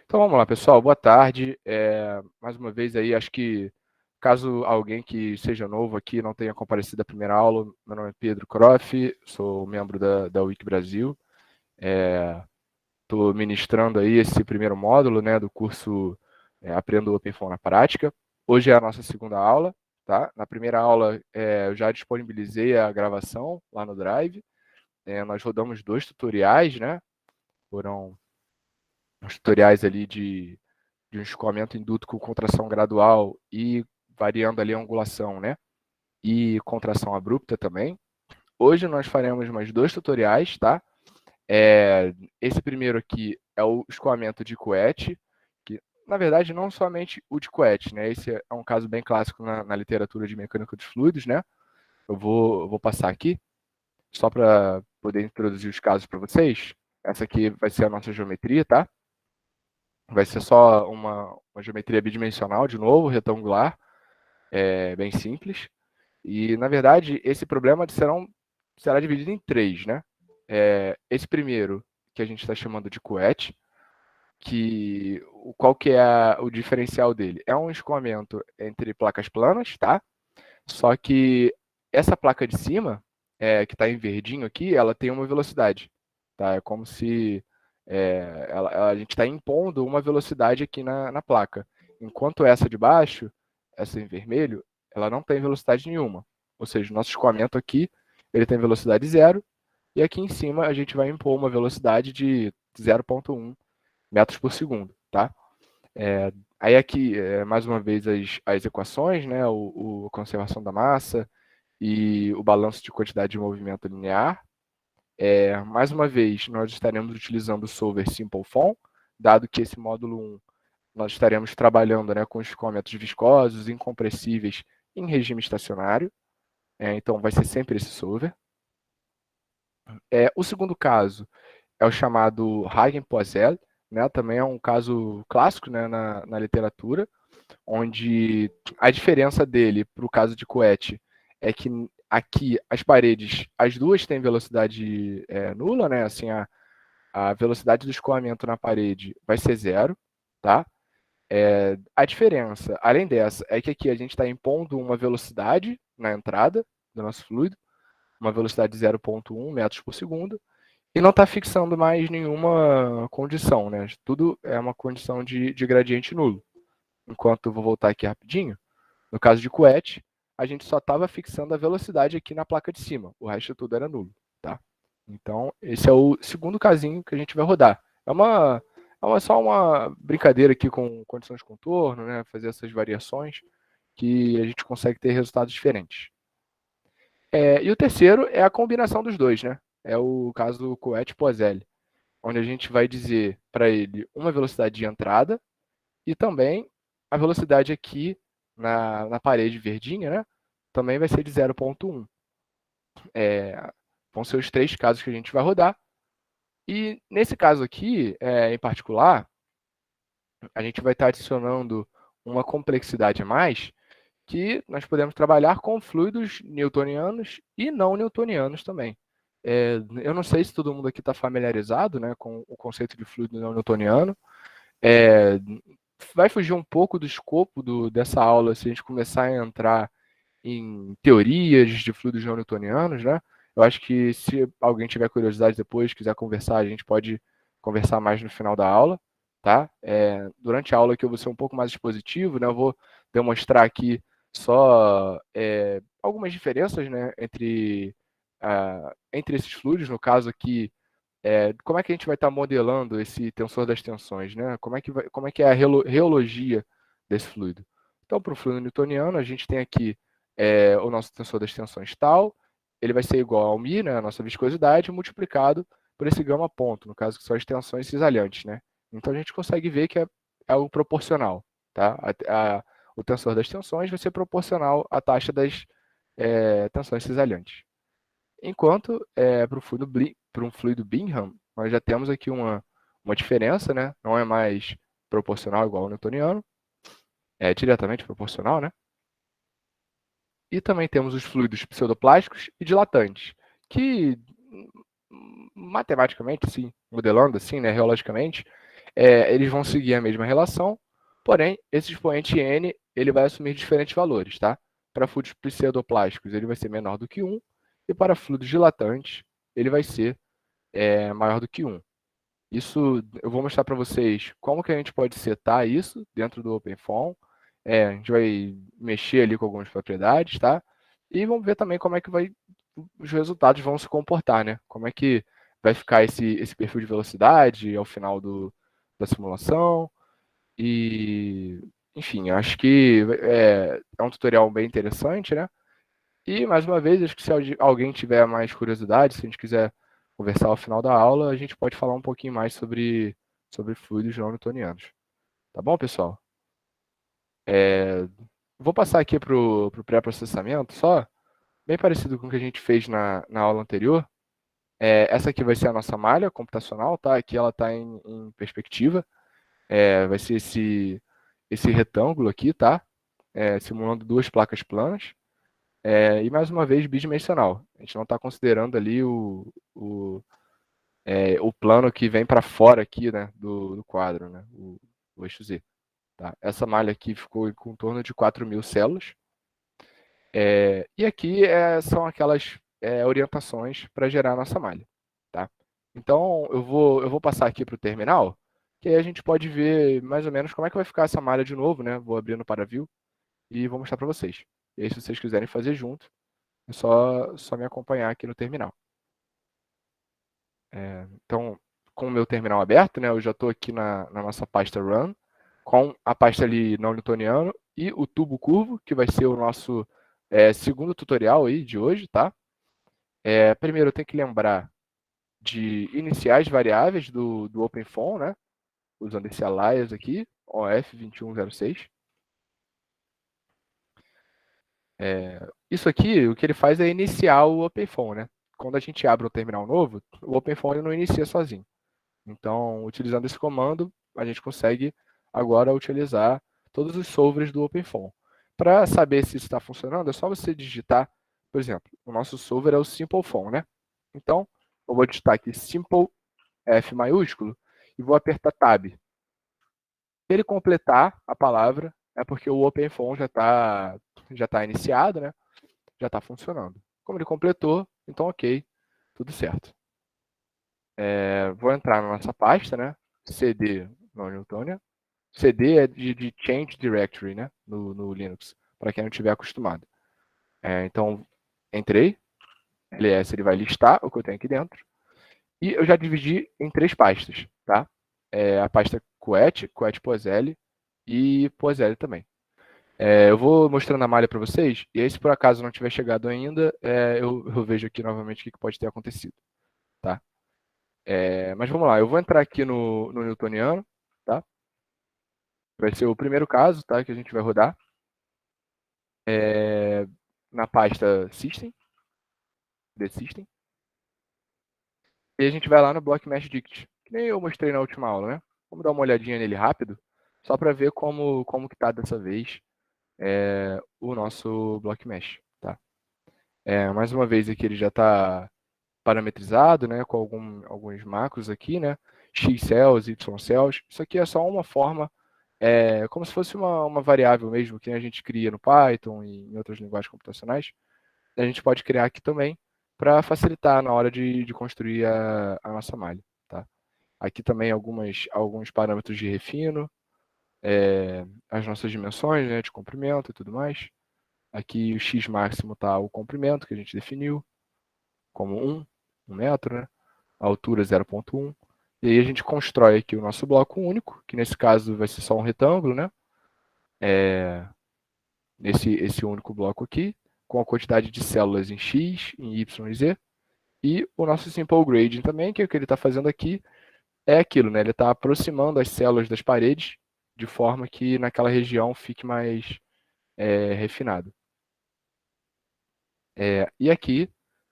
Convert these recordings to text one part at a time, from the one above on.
Então vamos lá, pessoal. Boa tarde. Mais uma vez aí, acho que caso alguém que seja novo aqui não tenha comparecido à primeira aula, meu nome é Pedro Croff, sou membro da Wiki Brasil. Estou ministrando aí esse primeiro módulo, né, do curso Aprenda o OpenFOAM na Prática. Hoje é a nossa segunda aula, tá? Na primeira aula eu já disponibilizei a gravação lá no Drive. Nós rodamos 2 tutoriais, né? Foram uns tutoriais ali de um escoamento induto com contração gradual e variando ali a angulação, né? E contração abrupta também. Hoje nós faremos mais 2 tutoriais, tá? Esse primeiro aqui é o escoamento de Couette, que na verdade não somente o de Couette, né? Esse é um caso bem clássico na literatura de mecânica dos fluidos, né? Eu vou passar aqui, só para poder introduzir os casos para vocês. Essa aqui vai ser a nossa geometria, tá? Vai ser só uma geometria bidimensional, de novo, retangular, bem simples. E, na verdade, esse problema será dividido em 3, né? Esse primeiro, que a gente está chamando de Couette, qual que é o diferencial dele? É um escoamento entre placas planas, tá? Só que essa placa de cima, que está em verdinho aqui, ela tem uma velocidade, tá? É como se a gente está impondo uma velocidade aqui na placa. Enquanto essa de baixo, essa em vermelho, ela não tem velocidade nenhuma. Ou seja, o nosso escoamento aqui, ele tem velocidade zero, e aqui em cima a gente vai impor uma velocidade de 0,1 metros por segundo, tá? Aí aqui, mais uma vez, as equações, né? A conservação da massa e o balanço de quantidade de movimento linear. Mais uma vez, nós estaremos utilizando o solver SimpleFOAM, dado que esse módulo 1 nós estaremos trabalhando, né, com escoamentos viscosos, incompressíveis em regime estacionário. Então, vai ser sempre esse solver. O segundo caso é o chamado Hagen-Poiseuille, né, também é um caso clássico, né, na literatura, onde a diferença dele para o caso de Couette é que aqui as paredes, as duas têm velocidade nula, né? Assim, a velocidade do escoamento na parede vai ser zero, tá? A diferença, além dessa, é que aqui a gente está impondo uma velocidade na entrada do nosso fluido, uma velocidade de 0,1 metros por segundo, e não está fixando mais nenhuma condição, né? Tudo é uma condição de gradiente nulo. Enquanto, vou voltar aqui rapidinho, no caso de Couette, a gente só estava fixando a velocidade aqui na placa de cima, o resto tudo era nulo, tá? Então, esse é o segundo casinho que a gente vai rodar. Só uma brincadeira aqui com condições de contorno, né? Fazer essas variações que a gente consegue ter resultados diferentes. E o terceiro é a combinação dos dois, né? É o caso Couette-Poiseuille, onde a gente vai dizer para ele uma velocidade de entrada e também a velocidade aqui na parede verdinha, né? Também vai ser de 0,1. Vão ser os 3 casos que a gente vai rodar. E nesse caso aqui, em particular, a gente vai estar adicionando uma complexidade a mais, que nós podemos trabalhar com fluidos newtonianos e não newtonianos também. Eu não sei se todo mundo aqui está familiarizado, né, com o conceito de fluido não newtoniano. Vai fugir um pouco do escopo dessa aula se a gente começar a entrar em teorias de fluidos não newtonianos, né? Eu acho que se alguém tiver curiosidade depois, quiser conversar, a gente pode conversar mais no final da aula, tá? Durante a aula que eu vou ser um pouco mais expositivo, né? Eu vou demonstrar aqui só algumas diferenças, né? Entre esses fluidos, no caso aqui, como é que a gente vai estar modelando esse tensor das tensões, né? Como é que é a reologia desse fluido? Então, para o fluido newtoniano, a gente tem aqui o nosso tensor das tensões tal, ele vai ser igual ao μ, né, a nossa viscosidade, multiplicado por esse gama ponto, no caso que são as tensões cisalhantes, né? Então a gente consegue ver que é algo proporcional, tá? O tensor das tensões vai ser proporcional à taxa das tensões cisalhantes. Enquanto para um fluido Bingham, nós já temos aqui uma diferença, né? Não é mais proporcional igual ao newtoniano, é diretamente proporcional, né? E também temos os fluidos pseudoplásticos e dilatantes, que matematicamente, sim, modelando assim, né, reologicamente, eles vão seguir a mesma relação, porém, esse expoente n ele vai assumir diferentes valores, tá? Para fluidos pseudoplásticos, ele vai ser menor do que 1, e para fluidos dilatantes, ele vai ser maior do que 1. Isso eu vou mostrar para vocês como que a gente pode setar isso dentro do OpenFOAM. A gente vai mexer ali com algumas propriedades, tá? E vamos ver também como é que os resultados vão se comportar, né? Como é que vai ficar esse perfil de velocidade ao final da simulação. E, enfim, acho que é um tutorial bem interessante, né? E, mais uma vez, acho que se alguém tiver mais curiosidade, se a gente quiser conversar ao final da aula, a gente pode falar um pouquinho mais sobre fluidos não newtonianos. Tá bom, pessoal? Vou passar aqui para o pré-processamento, só bem parecido com o que a gente fez na aula anterior. Essa aqui vai ser a nossa malha computacional, tá? Aqui ela está em perspectiva. Vai ser esse retângulo aqui, tá? Simulando duas placas planas. E mais uma vez bidimensional. A gente não está considerando ali o plano que vem para fora aqui, né, do quadro, né, o eixo Z. Tá? Essa malha aqui ficou com torno de 4.000 células. E aqui são aquelas orientações para gerar a nossa malha. Tá? Então, eu vou passar aqui para o terminal, que aí a gente pode ver mais ou menos como é que vai ficar essa malha de novo. Né? Vou abrir no ParaView e vou mostrar para vocês. E aí, se vocês quiserem fazer junto, é só me acompanhar aqui no terminal. Então, com o meu terminal aberto, né, eu já estou aqui na nossa pasta Run, com a pasta ali não newtoniano e o tubo curvo, que vai ser o nosso segundo tutorial aí de hoje, tá? Primeiro, eu tenho que lembrar de iniciar as variáveis do OpenFOAM, né? Usando esse alias aqui, OF2106. Isso aqui, o que ele faz é iniciar o OpenFOAM, né? Quando a gente abre um terminal novo, o OpenFOAM ele não inicia sozinho. Então, utilizando esse comando, a gente consegue agora utilizar todos os solvers do OpenFOAM. Para saber se isso está funcionando, é só você digitar, por exemplo, o nosso solver é o SimpleFOAM, né? Então, eu vou digitar aqui Simple F maiúsculo e vou apertar Tab. Se ele completar a palavra, é porque o OpenFOAM já tá iniciado, né? Já está funcionando. Como ele completou, então ok, tudo certo. Vou entrar na nossa pasta, né? CD não Newtonian. CD é de Change Directory, né? No Linux, para quem não estiver acostumado. Então, entrei. LS ele vai listar o que eu tenho aqui dentro. E eu já dividi em 3 pastas, tá? A pasta QET POSL e POSL também. Eu vou mostrando a malha para vocês, e aí se por acaso não tiver chegado ainda, eu vejo aqui novamente o que pode ter acontecido, tá? Mas vamos lá, eu vou entrar aqui no newtoniano, tá? Vai ser o primeiro caso, tá? Que a gente vai rodar. Na pasta System, The System. E a gente vai lá no Block Mesh Dict, que nem eu mostrei na última aula, né? Vamos dar uma olhadinha nele rápido, só para ver como que tá dessa vez o nosso Block Mesh, tá? Mais uma vez aqui ele já está parametrizado, né? Com alguns macros aqui, né? X cells, Y cells. Isso aqui é só uma forma, como se fosse uma variável mesmo que a gente cria no Python e em outras linguagens computacionais. A gente pode criar aqui também para facilitar na hora de construir a nossa malha. Tá? Aqui também alguns parâmetros de refino, as nossas dimensões, né, de comprimento e tudo mais. Aqui o x máximo está o comprimento que a gente definiu como 1 metro, né? A altura 0,1. E aí a gente constrói aqui o nosso bloco único, que nesse caso vai ser só um retângulo, né? Esse único bloco aqui, com a quantidade de células em X, em Y e Z. E o nosso Simple Grading também, que é o que ele está fazendo aqui, é aquilo, né? Ele está aproximando as células das paredes de forma que naquela região fique mais refinado. E aqui,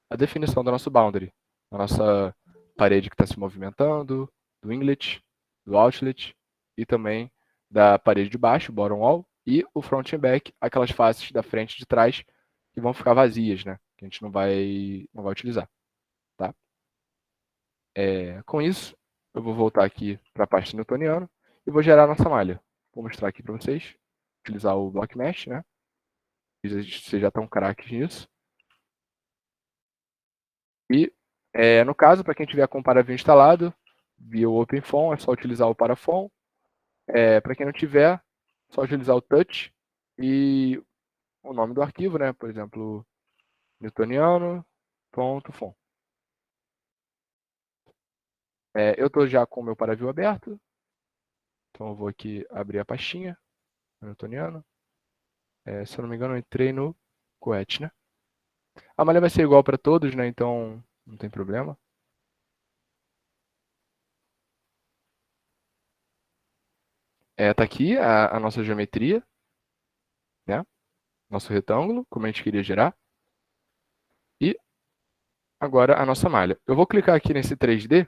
a definição do nosso boundary. A nossa parede que está se movimentando, do inlet, do outlet e também da parede de baixo, bottom wall, e o front and back, aquelas faces da frente e de trás que vão ficar vazias, né? Que a gente não vai utilizar. Tá? Com isso, eu vou voltar aqui para a pasta newtoniana e vou gerar a nossa malha. Vou mostrar aqui para vocês, utilizar o Block Mesh, né? Vocês já estão craques nisso. E, no caso, para quem tiver com o Paraview instalado, via o OpenFOAM, é só utilizar o Parafoam. Para quem não tiver, é só utilizar o Touch e o nome do arquivo, né? Por exemplo, newtoniano.fom. Eu estou já com o meu Paraview aberto, então eu vou aqui abrir a pastinha, newtoniano. Se eu não me engano, eu entrei no Coet, né? A malha vai ser igual para todos, né? Então não tem problema. Tá aqui a nossa geometria, né? Nosso retângulo, como a gente queria gerar. E agora a nossa malha. Eu vou clicar aqui nesse 3D,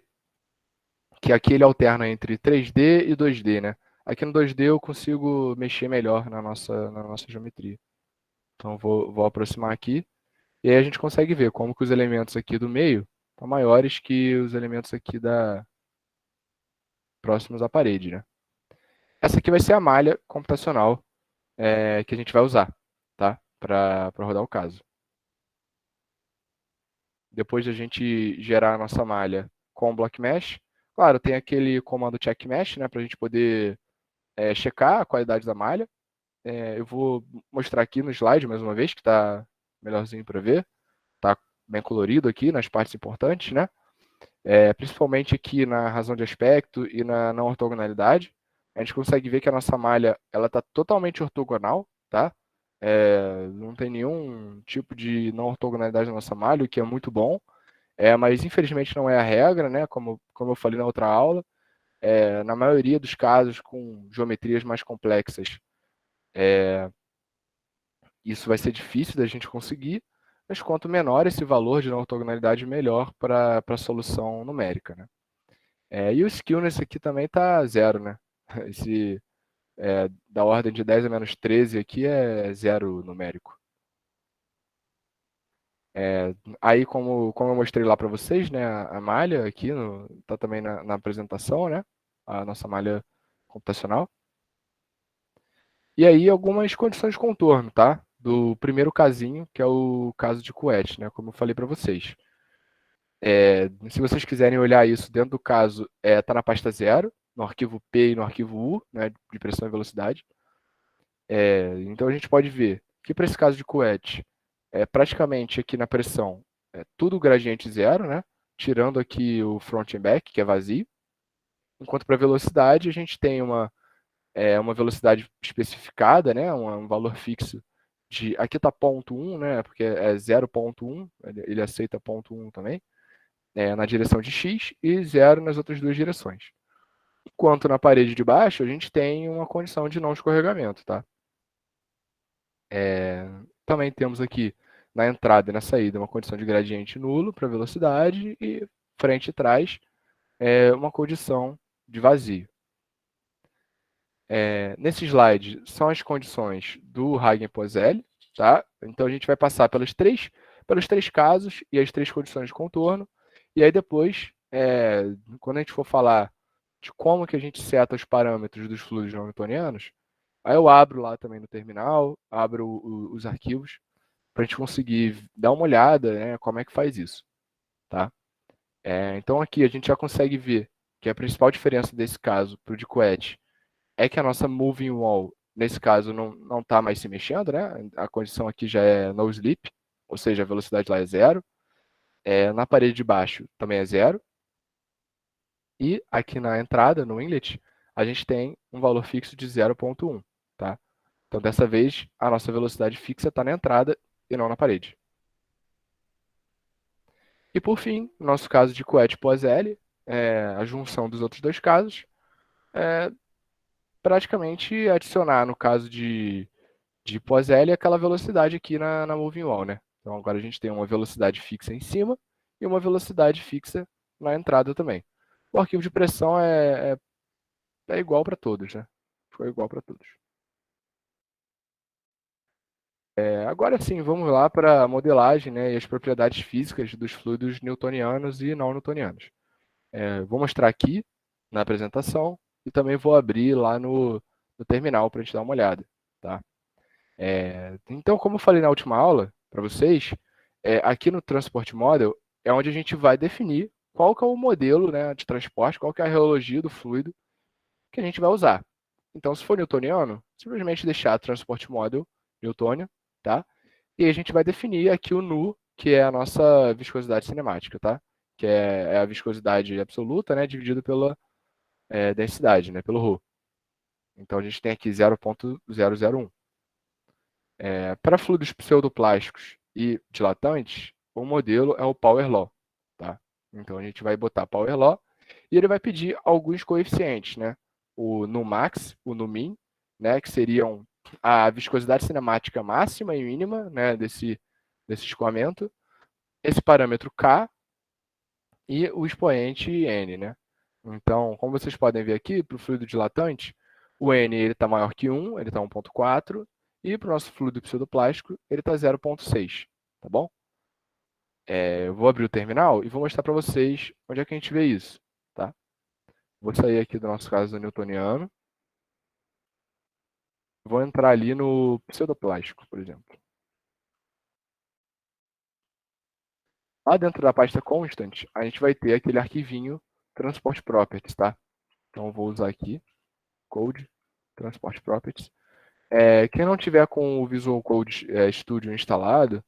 que aqui ele alterna entre 3D e 2D, né? Aqui no 2D eu consigo mexer melhor na nossa geometria. Então vou aproximar aqui. E aí a gente consegue ver como que os elementos aqui do meio estão maiores que os elementos aqui próximos à parede, né? Essa aqui vai ser a malha computacional que a gente vai usar, tá? Para rodar o caso. Depois de a gente gerar a nossa malha com o Block Mesh, claro, tem aquele comando check mesh, né? Para a gente poder checar a qualidade da malha. Eu vou mostrar aqui no slide mais uma vez, que está melhorzinho para ver. Está bem colorido aqui nas partes importantes, né? Principalmente aqui na razão de aspecto e na não ortogonalidade. A gente consegue ver que a nossa malha ela está totalmente ortogonal, tá? Não tem nenhum tipo de não ortogonalidade na nossa malha, o que é muito bom. Mas infelizmente não é a regra, né? Como eu falei na outra aula. Na maioria dos casos com geometrias mais complexas, isso vai ser difícil da gente conseguir, mas quanto menor esse valor de não ortogonalidade, melhor para a solução numérica, né? E o skill nesse aqui também está zero, né? Esse da ordem de 10 a menos 13 aqui é zero numérico. Aí, como eu mostrei lá para vocês, né, a malha aqui está também na apresentação, né? A nossa malha computacional. E aí algumas condições de contorno, tá? Do primeiro casinho, que é o caso de Couette, né? Como eu falei para vocês. Se vocês quiserem olhar isso dentro do caso, tá na pasta 0, no arquivo P e no arquivo U, né? De pressão e velocidade. Então a gente pode ver que para esse caso de Couette, praticamente aqui na pressão, tudo gradiente zero, né? Tirando aqui o front and back, que é vazio. Enquanto para velocidade, a gente tem uma velocidade especificada, né? Um valor fixo aqui está ponto 1, né? Porque é 0,1, ele aceita ponto 1 também, na direção de x e 0 nas outras duas direções. Enquanto na parede de baixo, a gente tem uma condição de não escorregamento, tá? Também temos aqui na entrada e na saída uma condição de gradiente nulo para velocidade e frente e trás uma condição de vazio. Nesse slide são as condições do Hagen-Poiseuille, tá? Então a gente vai passar pelos três casos e as três condições de contorno. E aí depois, quando a gente for falar de como que a gente seta os parâmetros dos fluidos não newtonianos, aí eu abro lá também no terminal, abro os arquivos para a gente conseguir dar uma olhada, né, como é que faz isso, tá? Então aqui a gente já consegue ver que a principal diferença desse caso para o de Couette é que a nossa moving wall, nesse caso, não está mais se mexendo, né? A condição aqui já é no slip, ou seja, a velocidade lá é zero. Na parede de baixo também é zero. E aqui na entrada, no inlet, a gente tem um valor fixo de 0,1, tá? Então, dessa vez, a nossa velocidade fixa está na entrada e não na parede. E por fim, no nosso caso de Couette pós-L, a junção dos outros dois casos, é praticamente adicionar, no caso de pós-L, aquela velocidade aqui na moving wall, né? Então agora a gente tem uma velocidade fixa em cima e uma velocidade fixa na entrada também. O arquivo de pressão é igual para todos, né? Foi igual para todos. Agora sim, vamos lá para a modelagem, né, e as propriedades físicas dos fluidos newtonianos e não newtonianos. Vou mostrar aqui na apresentação e também vou abrir lá no terminal para a gente dar uma olhada, tá? Então, como eu falei na última aula para vocês, aqui no Transport Model é onde a gente vai definir qual que é o modelo, né, de transporte, qual que é a reologia do fluido que a gente vai usar. Então, se for newtoniano, simplesmente deixar Transport Model newtônio, tá? E aí a gente vai definir aqui o nu, que é a nossa viscosidade cinemática, tá? Que é a viscosidade absoluta, né, dividida pela densidade, né, pelo ρ. Então a gente tem aqui 0,001. Para fluidos pseudoplásticos e dilatantes, o modelo é o Power Law, tá? Então a gente vai botar Power Law e ele vai pedir alguns coeficientes, né? O nu max, o nu min, né, que seriam a viscosidade cinemática máxima e mínima, né, desse escoamento, esse parâmetro K e o expoente N, né? Então, como vocês podem ver aqui, para o fluido dilatante, o N está maior que 1, ele está 1,4, e para o nosso fluido pseudoplástico, ele está 0,6, tá bom? Eu vou abrir o terminal e vou mostrar para vocês onde é que a gente vê isso, tá? Vou sair aqui do nosso caso newtoniano, vou entrar ali no pseudoplástico, por exemplo. Lá dentro da pasta constant, a gente vai ter aquele arquivinho transport properties, tá? Então, eu vou usar aqui, code, transport properties. Quem não tiver com o Visual Code Studio instalado,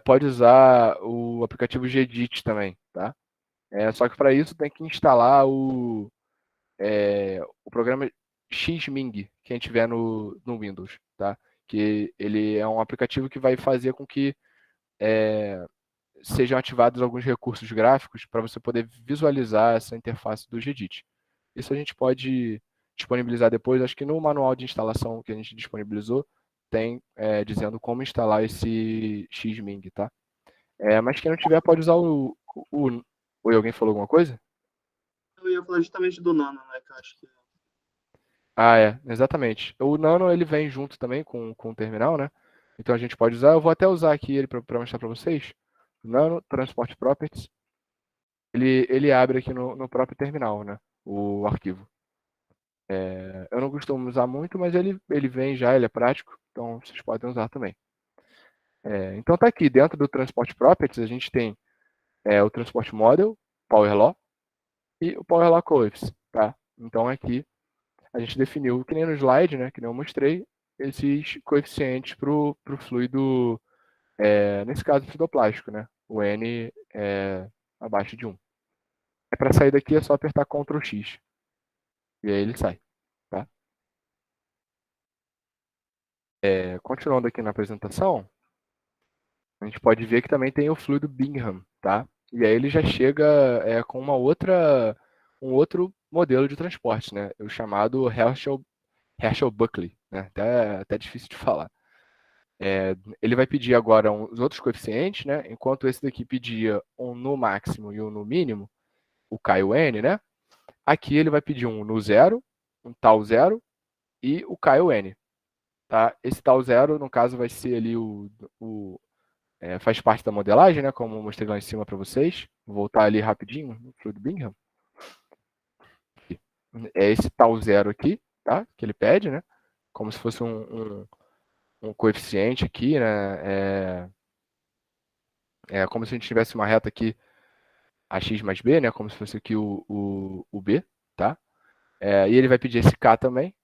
pode usar o aplicativo Gedit também, tá? Só que para isso tem que instalar o programa Xming, quem tiver no Windows, tá? Que ele é um aplicativo que vai fazer com que sejam ativados alguns recursos gráficos para você poder visualizar essa interface do Gedit. Isso a gente pode disponibilizar depois, acho que no manual de instalação que a gente disponibilizou, tem dizendo como instalar esse Xming, tá? Mas quem não tiver pode usar o... Oi, alguém falou alguma coisa? Eu ia falar justamente do Nano, né? Que eu acho que Ah, exatamente. O Nano ele vem junto também com o terminal, né? Então a gente pode usar, eu vou até usar aqui ele para mostrar para vocês. Nano Transport Properties, ele abre aqui no próprio terminal, né? O arquivo. Eu não costumo usar muito, mas ele vem já, ele é prático, então vocês podem usar também. Então tá aqui, dentro do Transport Properties, a gente tem o Transport Model, Power Law e o Power Law Coefficient, tá? Então aqui a gente definiu, que nem no slide, né, que nem eu mostrei, esses coeficientes para o fluido, nesse caso, fluidoplástico, né? O N é abaixo de 1. Para sair daqui é só apertar Ctrl X e aí ele sai, tá? Continuando aqui na apresentação, a gente pode ver que também tem o fluido Bingham, tá? E aí ele já chega com um outro modelo de transporte, né? O chamado Herschel-Buckley, né? Até difícil de falar. Ele vai pedir agora os outros coeficientes, né? Enquanto esse daqui pedia um no máximo e um no mínimo, o K e o N, né? Aqui ele vai pedir um no zero, um tal zero e o K e o N, tá? Esse tal zero, no caso, vai ser ali faz parte da modelagem, né? Como eu mostrei lá em cima para vocês. Vou voltar ali rapidinho no Fluid Bingham. É esse tal zero aqui, tá? Que ele pede, né? Como se fosse um coeficiente aqui, né? É como se a gente tivesse uma reta aqui, ax mais b, né? Como se fosse aqui o b, tá? E ele vai pedir esse k também.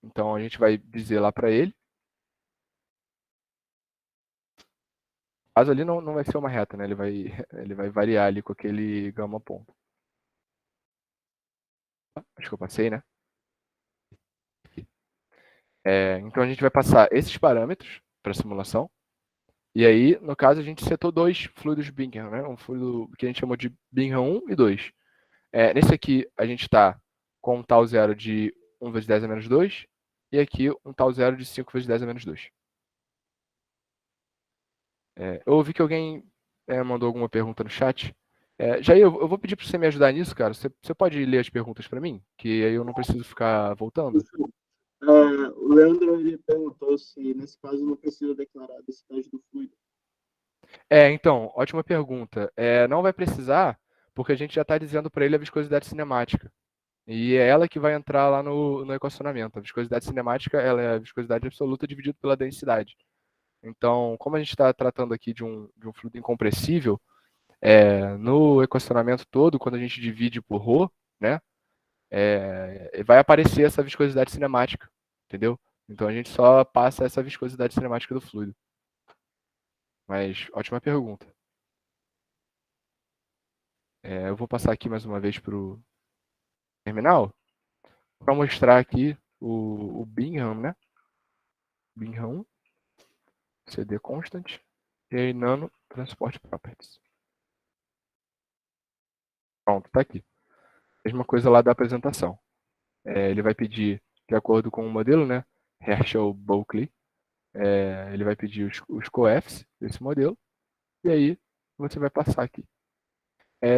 Então a gente vai dizer lá para ele. Caso ali não vai ser uma reta, né? Ele vai variar ali com aquele gama ponto. Acho que eu passei, né? Então a gente vai passar esses parâmetros para a simulação. E aí, no caso, a gente setou dois fluidos Bingham, né? Um fluido que a gente chamou de Bingham 1 e 2. Nesse aqui, a gente está com um tal zero de 1 vezes 10 a menos 2. E aqui, um tal zero de 5 vezes 10 a menos 2. Eu ouvi que alguém mandou alguma pergunta no chat. Jair, eu vou pedir para você me ajudar nisso, cara. Você pode ler as perguntas para mim? Que aí eu não preciso ficar voltando. o Leandro ele perguntou se nesse caso não precisa declarar a densidade do fluido. Então, ótima pergunta. Não vai precisar, porque a gente já está dizendo para ele a viscosidade cinemática. E é ela que vai entrar lá no equacionamento. A viscosidade cinemática, ela é a viscosidade absoluta dividida pela densidade. Então, como a gente está tratando aqui de um fluido incompressível, no equacionamento todo, quando a gente divide por ρ, né, vai aparecer essa viscosidade cinemática, entendeu? Então a gente só passa essa viscosidade cinemática do fluido. Mas ótima pergunta. Eu vou passar aqui mais uma vez para o terminal para mostrar aqui o Bingham, né? Bingham, CD constant, e aí nano transport properties. Pronto, está aqui. Mesma coisa lá da apresentação. Ele vai pedir, de acordo com o modelo, né? Herschel-Bulkley, ele vai pedir os coefs desse modelo, e aí você vai passar aqui.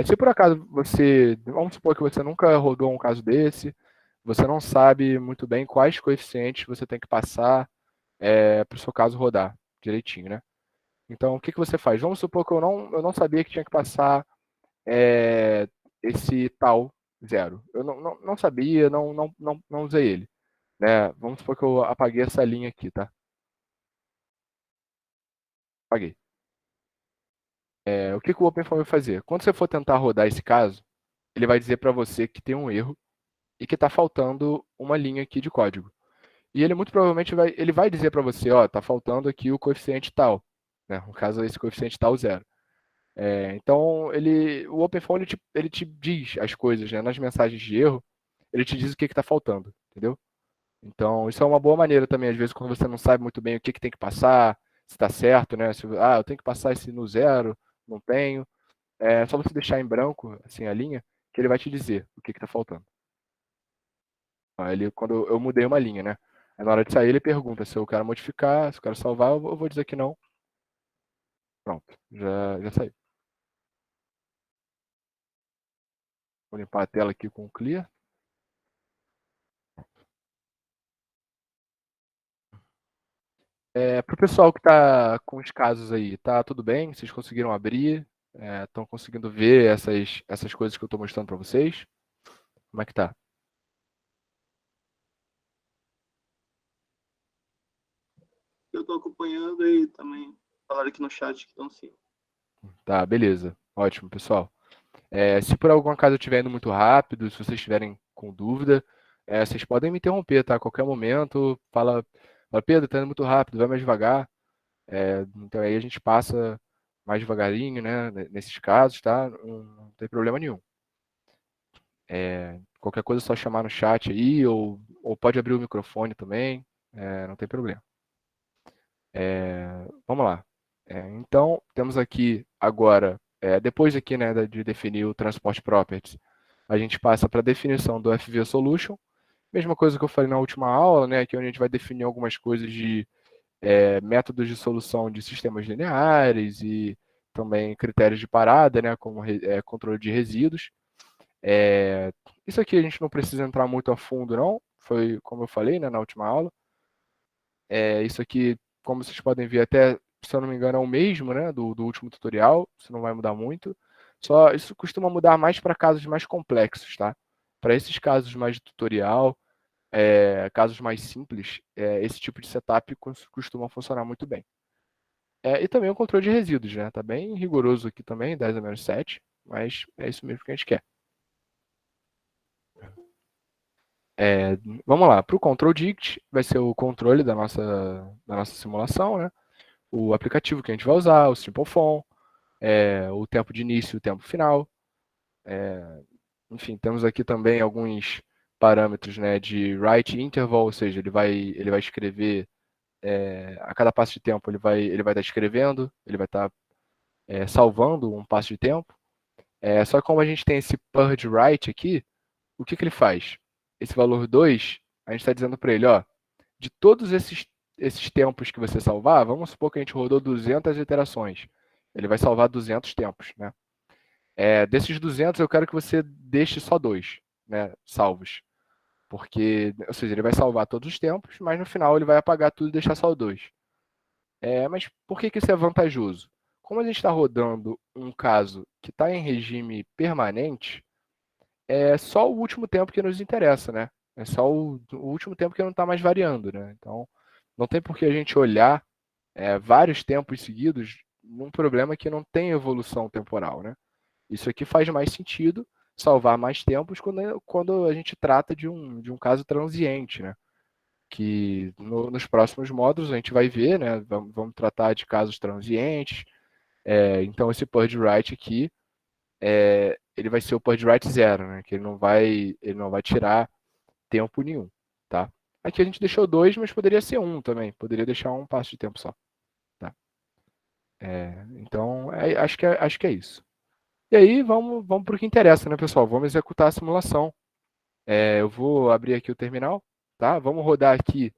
Se por acaso vamos supor que você nunca rodou um caso desse, você não sabe muito bem quais coeficientes você tem que passar para o seu caso rodar direitinho, né? Então, o que você faz? Vamos supor que eu não sabia que tinha que passar esse tal zero. Eu não sabia, não usei ele. Né? Vamos supor que eu apaguei essa linha aqui, tá? Apaguei. O que o OpenFOAM vai fazer? Quando você for tentar rodar esse caso, ele vai dizer para você que tem um erro e que está faltando uma linha aqui de código. E ele muito provavelmente vai dizer para você, ó, tá faltando aqui o coeficiente tal. Né? No caso, esse coeficiente tal zero. Então, o OpenFOAM ele te diz as coisas, né? Nas mensagens de erro, ele te diz o que está faltando, entendeu? Então, isso é uma boa maneira também, às vezes, quando você não sabe muito bem o que tem que passar, se está certo, né? Eu tenho que passar esse no zero, não tenho. É só você deixar em branco, assim, a linha, que ele vai te dizer o que está faltando. Quando eu mudei uma linha, né? Aí na hora de sair, ele pergunta se eu quero modificar, se eu quero salvar, eu vou dizer que não. Pronto, já saiu. Vou limpar a tela aqui com o Clear. Para o pessoal que está com os casos aí, tá tudo bem? Vocês conseguiram abrir? Estão conseguindo ver essas coisas que eu estou mostrando para vocês? Como é que tá? Eu estou acompanhando e também falaram aqui no chat que estão sim. Tá, beleza. Ótimo, pessoal. Se por algum acaso eu estiver indo muito rápido, se vocês estiverem com dúvida, vocês podem me interromper, tá? A qualquer momento, fala Pedro, tá indo muito rápido, vai mais devagar. Então aí a gente passa mais devagarinho, né? Nesses casos, tá? Não tem problema nenhum. Qualquer coisa é só chamar no chat aí, ou pode abrir o microfone também, não tem problema. Vamos lá. Então, temos aqui agora, depois aqui, né, de definir o Transport Properties, a gente passa para a definição do FV Solution. Mesma coisa que eu falei na última aula, né, que é onde a gente vai definir algumas coisas de métodos de solução de sistemas lineares e também critérios de parada, né, como controle de resíduos. Isso aqui a gente não precisa entrar muito a fundo, não. Foi como eu falei, né, na última aula. Isso aqui, como vocês podem ver, até, se eu não me engano, é o mesmo, né, do último tutorial. Isso não vai mudar muito. Só isso costuma mudar mais para casos mais complexos, tá? Para esses casos mais de tutorial, casos mais simples, esse tipo de setup costuma funcionar muito bem. E também o controle de resíduos, né? Tá bem rigoroso aqui também, 10 a menos 7, mas é isso mesmo que a gente quer. Vamos lá, para o Control Dict, vai ser o controle da nossa simulação, né? O aplicativo que a gente vai usar, o SimpleFon, o tempo de início e o tempo final. Enfim, temos aqui também alguns parâmetros, né, de write interval, ou seja, ele vai escrever, a cada passo de tempo ele vai estar escrevendo, ele vai estar salvando um passo de tempo. Só que como a gente tem esse purge write aqui, o que ele faz? Esse valor 2, a gente está dizendo para ele, ó, de todos esses tempos que você salvar, vamos supor que a gente rodou 200 iterações. Ele vai salvar 200 tempos, né? Desses 200, eu quero que você deixe só 2, né, salvos. Porque, ou seja, ele vai salvar todos os tempos, mas no final ele vai apagar tudo e deixar só 2. Mas por que isso é vantajoso? Como a gente está rodando um caso que está em regime permanente, é só o último tempo que nos interessa, né? É só o último tempo que não está mais variando, né? Então, não tem por que a gente olhar vários tempos seguidos num problema que não tem evolução temporal, né? Isso aqui faz mais sentido salvar mais tempos quando a gente trata de um caso transiente, né? Que nos próximos módulos a gente vai ver, né? Vamos tratar de casos transientes. Então esse purge write aqui, ele vai ser o purge write zero, né? Que ele não vai tirar tempo nenhum, tá? Aqui a gente deixou 2, mas poderia ser 1 também. Poderia deixar um passo de tempo só, tá? Então acho que é isso. E aí vamos para o que interessa, né, pessoal? Vamos executar a simulação. Eu vou abrir aqui o terminal, tá? Vamos rodar aqui.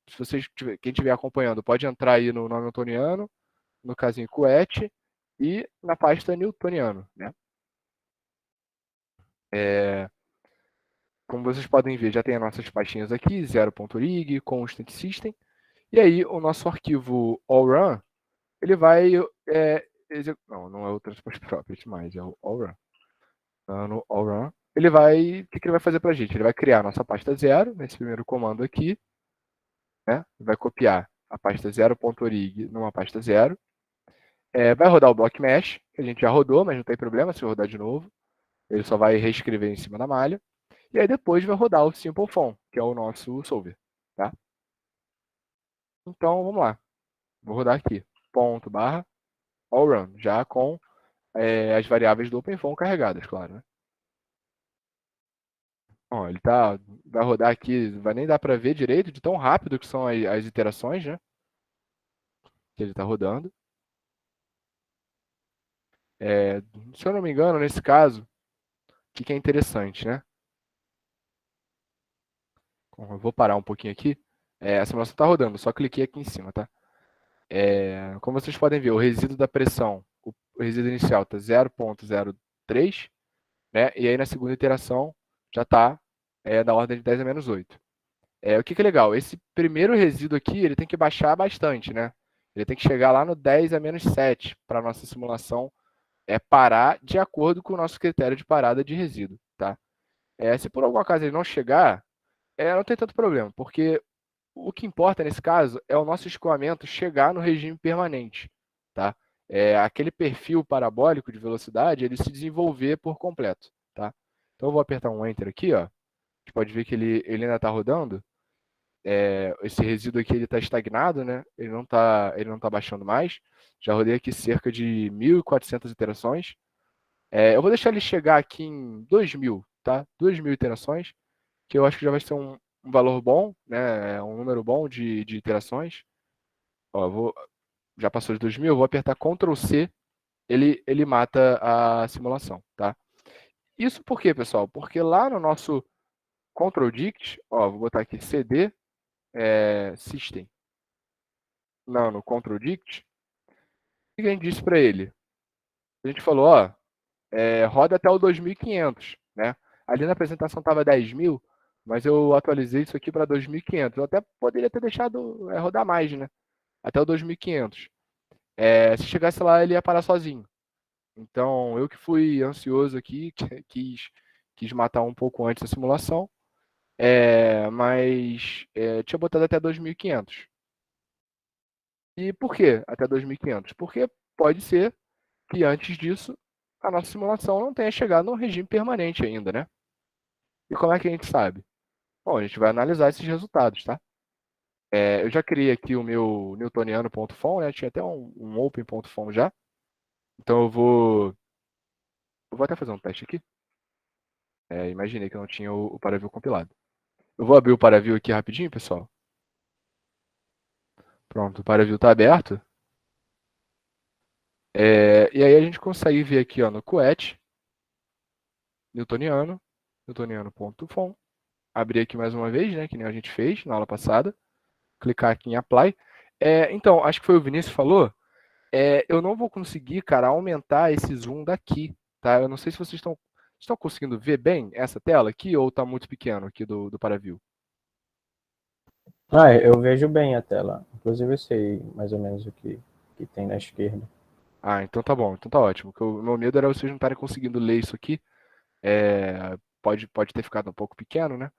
Se quem estiver acompanhando, pode entrar aí no nome newtoniano, no casinho QET e na pasta newtoniano, né? Como vocês podem ver, já tem as nossas pastinhas aqui, 0.rig, constant system. E aí o nosso arquivo allrun, ele vai... não é o transport property mais, é o allrun. No allrun, o que ele vai fazer para a gente? Ele vai criar a nossa pasta 0, nesse primeiro comando aqui, né? Vai copiar a pasta 0.orig numa pasta 0. Vai rodar o block mesh, que a gente já rodou, mas não tem problema se eu rodar de novo. Ele só vai reescrever em cima da malha. E aí depois vai rodar o SimpleFon, que é o nosso solver. Tá? Então, vamos lá. Vou rodar aqui. Ponto barra allrun, já com as variáveis do OpenFON carregadas, claro. Né? Bom, vai rodar aqui, não vai nem dar para ver direito de tão rápido que são as iterações, né? Que ele está rodando. Se eu não me engano, nesse caso, o que é interessante, né? Eu vou parar um pouquinho aqui. A simulação está rodando, só cliquei aqui em cima, tá? Como vocês podem ver, o resíduo da pressão, o resíduo inicial está 0.03, né? E aí na segunda iteração já está da ordem de 10 a menos 8. O que é legal? Esse primeiro resíduo aqui, ele tem que baixar bastante, né? Ele tem que chegar lá no 10 a menos 7 para a nossa simulação parar de acordo com o nosso critério de parada de resíduo, tá? Se por alguma acaso ele não chegar, não tem tanto problema, porque o que importa nesse caso é o nosso escoamento chegar no regime permanente, tá? Aquele perfil parabólico de velocidade, ele se desenvolver por completo, tá? Então eu vou apertar um Enter aqui, ó. A gente pode ver que ele ainda está rodando. Esse resíduo aqui ele está estagnado, né? Ele não tá baixando mais. Já rodei aqui cerca de 1.400 iterações. Eu vou deixar ele chegar aqui em 2.000, tá? 2.000 iterações, que eu acho que já vai ser um valor bom, né? Um número bom de iterações. Ó, já passou de 2.000, eu vou apertar Ctrl C, ele mata a simulação, tá? Isso por quê, pessoal? Porque lá no nosso Ctrl Dict, ó, vou botar aqui CD System, não, no Ctrl Dict, o que a gente disse para ele? A gente falou, ó, roda até o 2.500, né? Ali na apresentação estava 10.000, mas eu atualizei isso aqui para 2.500. Eu até poderia ter deixado rodar mais, né? Até o 2.500. Se chegasse lá, ele ia parar sozinho. Então, eu que fui ansioso aqui, quis matar um pouco antes a simulação, mas tinha botado até 2.500. E por que até 2.500? Porque pode ser que antes disso a nossa simulação não tenha chegado no regime permanente ainda, né? E como é que a gente sabe? Bom, a gente vai analisar esses resultados, tá? Eu já criei aqui o meu newtoniano.fon, né? Tinha até um open.fon já. Então eu vou até fazer um teste aqui. Imaginei que eu não tinha o Paraview compilado. Eu vou abrir o Paraview aqui rapidinho, pessoal. Pronto, o Paraview está aberto. E aí a gente consegue ver aqui ó, no QET, newtoniano, newtoniano.fon. Abrir aqui mais uma vez, né, que nem a gente fez na aula passada. Clicar aqui em Apply. Então, acho que foi o Vinícius que falou. Eu não vou conseguir, cara, aumentar esse zoom daqui, tá? Eu não sei se vocês estão conseguindo ver bem essa tela aqui ou está muito pequeno aqui do Paraview. Eu vejo bem a tela. Inclusive eu sei mais ou menos o que tem na esquerda. Então tá bom, então tá ótimo. O meu medo era vocês não estarem conseguindo ler isso aqui, pode ter ficado um pouco pequeno, né?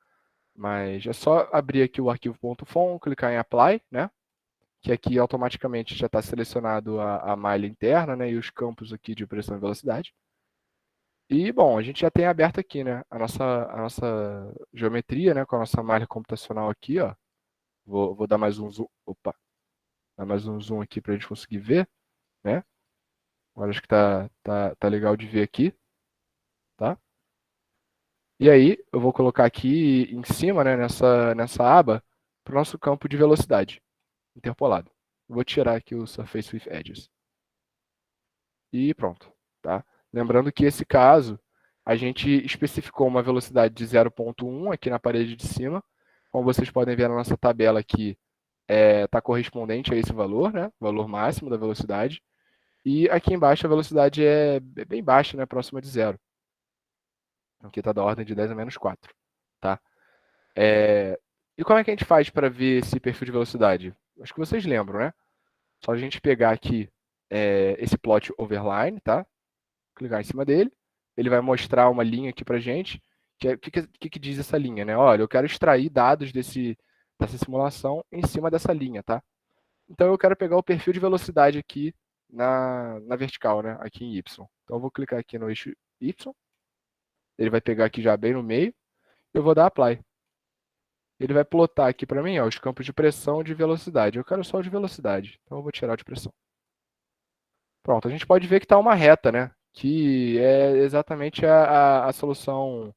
Mas é só abrir aqui o arquivo .fon, clicar em Apply, né? Que aqui automaticamente já está selecionado a malha interna, né? E os campos aqui de pressão e velocidade. E, bom, a gente já tem aberto aqui, né? A nossa geometria, né? Com a nossa malha computacional aqui, ó. Vou dar mais um zoom. Opa! Dar mais um zoom aqui para a gente conseguir ver, né? Agora acho que tá legal de ver aqui, tá? E aí, eu vou colocar aqui em cima, né, nessa aba, para o nosso campo de velocidade interpolado. Vou tirar aqui o Surface with Edges. E pronto, tá? Lembrando que esse caso, a gente especificou uma velocidade de 0,1 aqui na parede de cima. Como vocês podem ver na nossa tabela aqui, está correspondente a esse valor, né? Valor máximo da velocidade. E aqui embaixo a velocidade é bem baixa, né? Próxima de zero. Aqui está da ordem de 10 a menos 4. Tá? E como é que a gente faz para ver esse perfil de velocidade? Acho que vocês lembram, né? Só a gente pegar aqui esse plot overline, tá? Clicar em cima dele. Ele vai mostrar uma linha aqui para gente. O que diz essa linha, né? Olha, eu quero extrair dados dessa simulação em cima dessa linha, tá? Então eu quero pegar o perfil de velocidade aqui na vertical, né? Aqui em Y. Então eu vou clicar aqui no eixo Y. Ele vai pegar aqui já bem no meio. Eu vou dar Apply. Ele vai plotar aqui para mim, ó, os campos de pressão e de velocidade. Eu quero só o de velocidade, então eu vou tirar o de pressão. Pronto, a gente pode ver que está uma reta, né? Que é exatamente a solução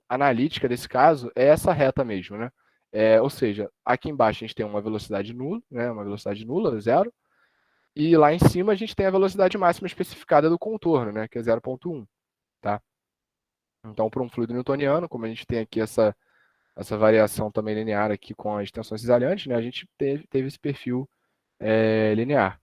analítica desse caso, é essa reta mesmo, né? Ou seja, aqui embaixo a gente tem uma velocidade nula, né? Uma velocidade nula, zero. E lá em cima a gente tem a velocidade máxima especificada do contorno, né? Que é 0,1, tá? Então, para um fluido newtoniano, como a gente tem aqui essa variação também linear aqui com as tensões cisalhantes, né, a gente teve esse perfil linear.